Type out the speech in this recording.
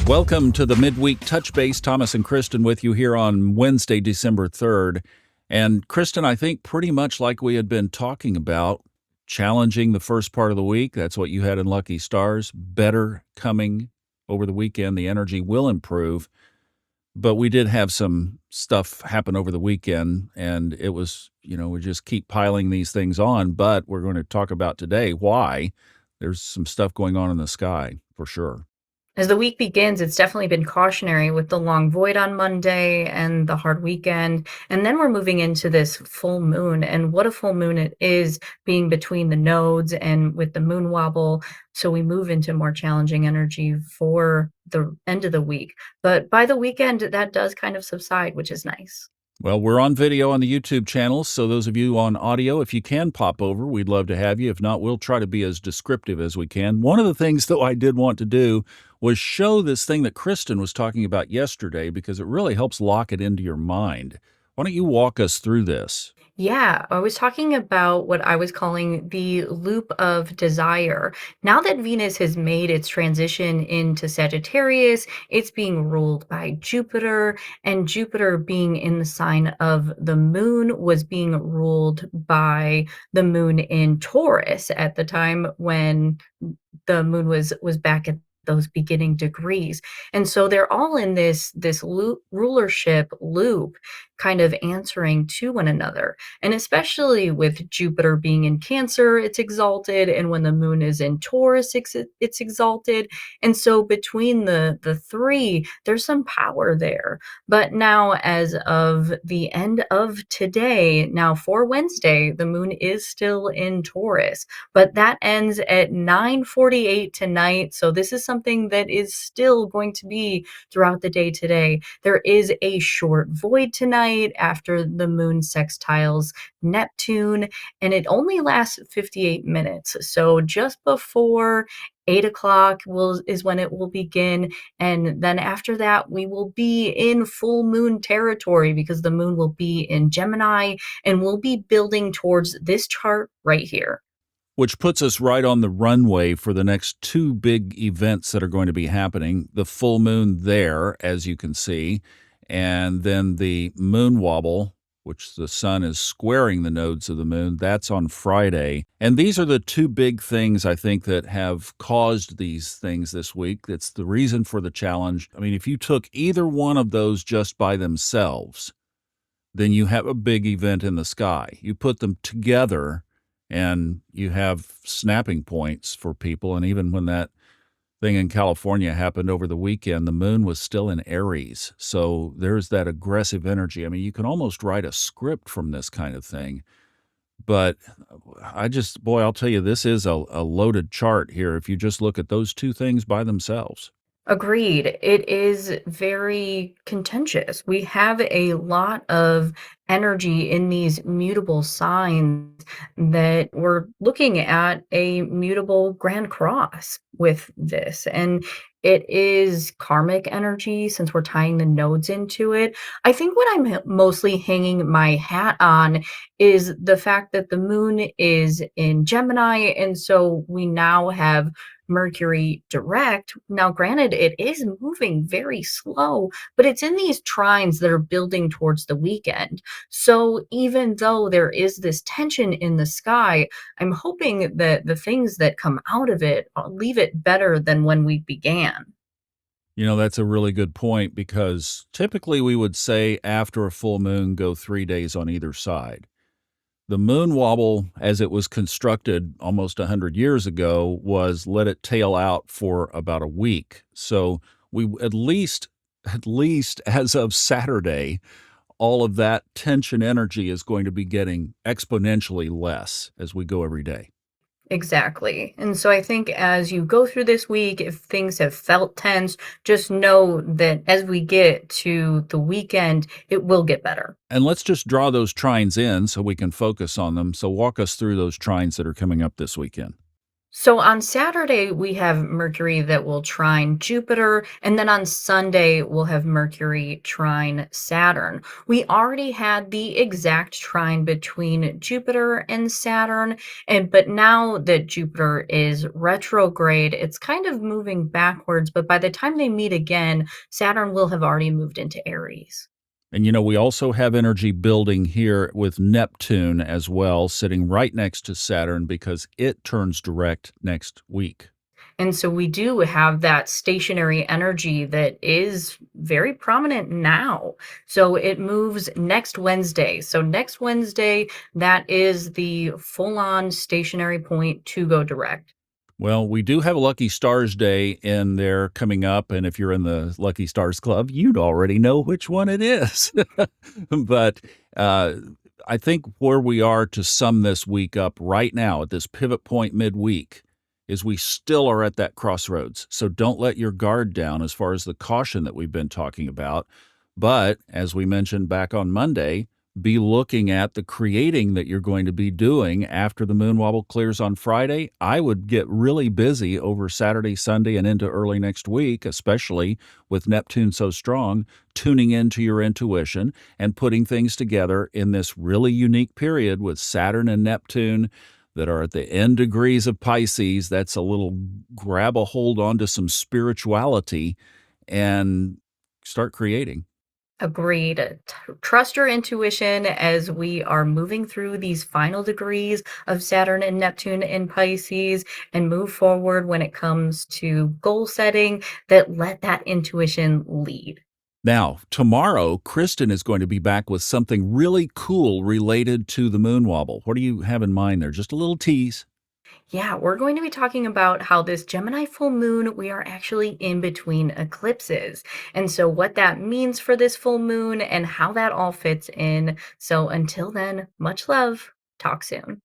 Welcome to the Midweek Touch Base. Thomas and Kristin with you here on Wednesday, December 3rd. And Kristin, I think pretty much like we had been talking about, challenging the first part of the week. That's what you had in Lucky Stars. Better coming over the weekend. The energy will improve. But we did have some stuff happen over the weekend, and it was, we just keep piling these things on. But we're going to talk about today why there's some stuff going on in the sky for sure. As the week begins, it's definitely been cautionary with the long void on Monday and the hard weekend. And then we're moving into this full moon. And what a full moon it is, being between the nodes and with the moon wobble. So we move into more challenging energy for the end of the week. But by the weekend, that does kind of subside, which is nice. Well, we're on video on the YouTube channel, so those of you on audio, if you can pop over, we'd love to have you. If not, we'll try to be as descriptive as we can. One of the things, though, I did want to do was show this thing that Kristin was talking about yesterday because it really helps lock it into your mind. Why don't you walk us through this? Yeah, I was talking about what I was calling the loop of desire. Now that Venus has made its transition into Sagittarius, it's being ruled by Jupiter, and Jupiter being in the sign of the moon was being ruled by the moon in Taurus at the time when the moon was back at those beginning degrees. And so they're all in this rulership loop, kind of answering to one another. And especially with Jupiter being in Cancer, it's exalted, and when the moon is in Taurus, it's exalted. And so between the three, there's some power there. But now, as of the end of today, now for Wednesday, the moon is still in Taurus, but that ends at 9:48 tonight. So this is something that is still going to be throughout the day today. There is a short void tonight after the moon sextiles Neptune, and it only lasts 58 minutes. So just before 8 o'clock is when it will begin. And then after that, we will be in full moon territory because the moon will be in Gemini, and we'll be building towards this chart right here. Which puts us right on the runway for the next two big events that are going to be happening. The full moon there, as you can see, and then the moon wobble, which the sun is squaring the nodes of the moon. That's on Friday. And these are the two big things, I think, that have caused these things this week. That's the reason for the challenge. I mean, if you took either one of those just by themselves, then you have a big event in the sky. You put them together, and you have snapping points for people. And even when that thing in California happened over the weekend, the moon was still in Aries. So there's that aggressive energy. I mean, you can almost write a script from this kind of thing. But I'll tell you, this is a loaded chart here if you just look at those two things by themselves. Agreed. It is very contentious. We have a lot of energy in these mutable signs that we're looking at a mutable grand cross with this. And it is karmic energy since we're tying the nodes into it. I think what I'm mostly hanging my hat on is the fact that the moon is in Gemini. And so we now have Mercury direct. Now, granted, it is moving very slow, but it's in these trines that are building towards the weekend. So even though there is this tension in the sky, I'm hoping that the things that come out of it leave it better than when we began. That's a really good point because typically we would say after a full moon, go 3 days on either side. The moon wobble, as it was constructed almost 100 years ago, was let it tail out for about a week. So we at least as of Saturday, all of that tension energy is going to be getting exponentially less as we go every day. Exactly. And so I think as you go through this week, if things have felt tense, just know that as we get to the weekend, it will get better. And let's just draw those trines in so we can focus on them. So walk us through those trines that are coming up this weekend. So on Saturday, we have Mercury that will trine Jupiter, and then on Sunday, we'll have Mercury trine Saturn. We already had the exact trine between Jupiter and Saturn, and but now that Jupiter is retrograde, it's kind of moving backwards, but by the time they meet again, Saturn will have already moved into Aries. And we also have energy building here with Neptune as well, sitting right next to Saturn because it turns direct next week. And so we do have that stationary energy that is very prominent now. So it moves next Wednesday. So next Wednesday, that is the full on stationary point to go direct. Well, we do have a Lucky Stars Day in there coming up, and if you're in the Lucky Stars Club, you'd already know which one it is. But uh, I think where we are to sum this week up right now at this pivot point midweek is we still are at that crossroads. So don't let your guard down as far as the caution that we've been talking about. But as we mentioned back on Monday, be looking at the creating that you're going to be doing after the moon wobble clears on Friday. I would get really busy over Saturday, Sunday, and into early next week, especially with Neptune so strong, tuning into your intuition and putting things together in this really unique period with Saturn and Neptune that are at the end degrees of Pisces. That's a little grab a hold onto some spirituality and start creating. Agreed. Trust your intuition as we are moving through these final degrees of Saturn and Neptune in Pisces and move forward when it comes to goal setting, that let that intuition lead. Now, tomorrow, Kristin is going to be back with something really cool related to the moon wobble. What do you have in mind there? Just a little tease. Yeah, we're going to be talking about how this Gemini full moon, we are actually in between eclipses. And so, what that means for this full moon and how that all fits in. So, until then, much love. Talk soon.